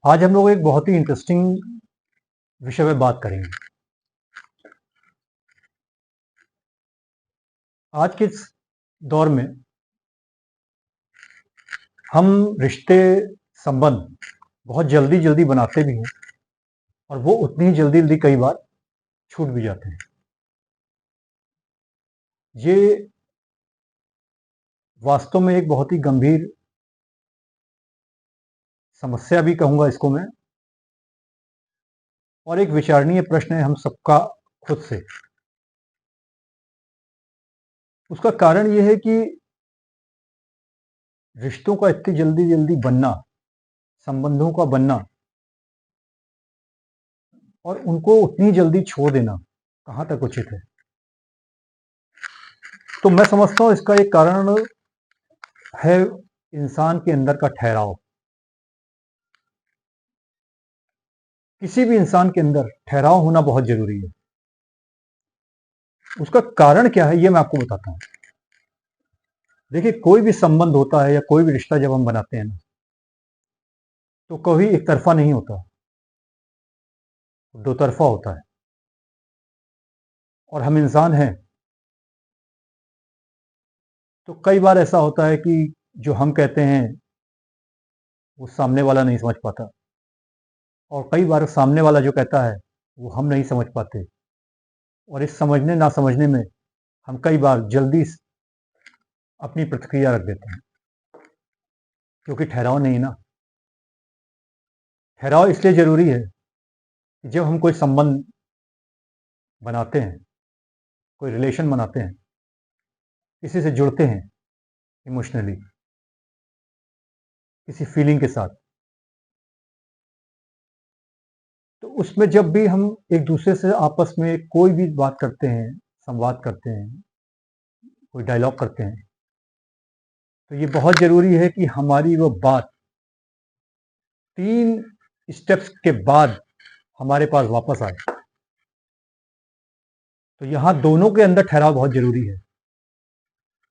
आज हम लोग एक बहुत ही इंटरेस्टिंग विषय पे बात करेंगे। आज के इस दौर में हम रिश्ते, संबंध बहुत जल्दी जल्दी बनाते भी हैं और वो उतनी ही जल्दी जल्दी कई बार छूट भी जाते हैं। ये वास्तव में एक बहुत ही गंभीर समस्या भी कहूँगा इसको मैं, और एक विचारणीय प्रश्न है हम सबका खुद से। उसका कारण ये है कि रिश्तों का इतनी जल्दी जल्दी बनना, संबंधों का बनना और उनको उतनी जल्दी छोड़ देना कहाँ तक उचित है। तो मैं समझता हूँ इसका एक कारण है इंसान के अंदर का ठहराव। किसी भी इंसान के अंदर ठहराव होना बहुत जरूरी है। उसका कारण क्या है ये मैं आपको बताता हूँ। देखिए, कोई भी संबंध होता है या कोई भी रिश्ता जब हम बनाते हैं ना, तो कभी एक तरफा नहीं होता, दो तरफा होता है। और हम इंसान हैं, तो कई बार ऐसा होता है कि जो हम कहते हैं वो सामने वाला नहीं समझ पाता, और कई बार सामने वाला जो कहता है वो हम नहीं समझ पाते। और इस समझने ना समझने में हम कई बार जल्दी अपनी प्रतिक्रिया रख देते हैं, क्योंकि ठहराव नहीं है ना। ठहराव इसलिए जरूरी है कि जब हम कोई संबंध बनाते हैं, कोई रिलेशन बनाते हैं, किसी से जुड़ते हैं इमोशनली, किसी फीलिंग के साथ, तो उसमें जब भी हम एक दूसरे से आपस में कोई भी बात करते हैं, संवाद करते हैं, कोई डायलॉग करते हैं, तो ये बहुत जरूरी है कि हमारी वो बात 3 स्टेप्स के बाद हमारे पास वापस आए। तो यहां दोनों के अंदर ठहराव बहुत जरूरी है।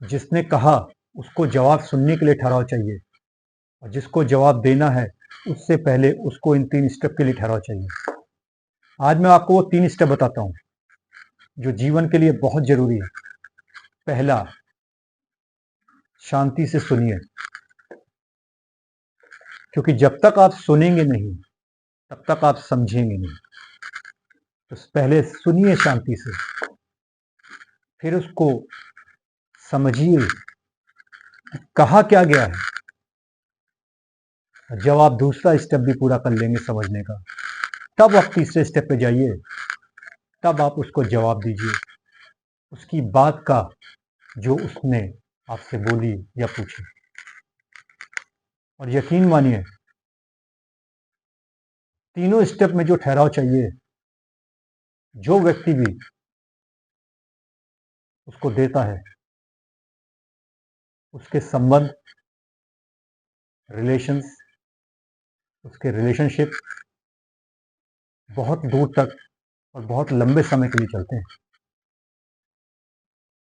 जिसने कहा उसको जवाब सुनने के लिए ठहराव चाहिए, और जिसको जवाब देना है उससे पहले उसको इन 3 स्टेप के लिए ठहराव चाहिए। आज मैं आपको वो 3 स्टेप बताता हूं जो जीवन के लिए बहुत जरूरी है। पहला, शांति से सुनिए, क्योंकि जब तक आप सुनेंगे नहीं तब तक आप समझेंगे नहीं। तो पहले सुनिए शांति से, फिर उसको समझिए कहा क्या गया है। जब आप दूसरा स्टेप भी पूरा कर लेंगे समझने का, तब आप तीसरे स्टेप पे जाइए, तब आप उसको जवाब दीजिए उसकी बात का जो उसने आपसे बोली या पूछी। और यकीन मानिए, तीनों स्टेप में जो ठहराव चाहिए, जो व्यक्ति भी उसको देता है, उसके संबंध, रिलेशंस, उसके रिलेशनशिप बहुत दूर तक और बहुत लंबे समय के लिए चलते हैं।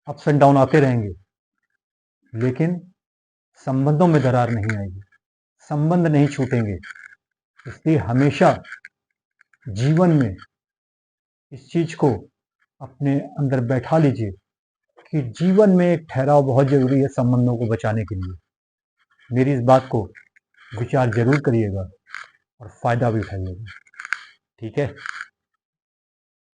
अप्स एंड डाउन आते रहेंगे, लेकिन संबंधों में दरार नहीं आएगी, संबंध नहीं छूटेंगे। इसलिए हमेशा जीवन में इस चीज को अपने अंदर बैठा लीजिए कि जीवन में एक ठहराव बहुत जरूरी है संबंधों को बचाने के लिए। मेरी इस बात को विचार जरूर करिएगा और फायदा भी उठाइएगा। ठीक है।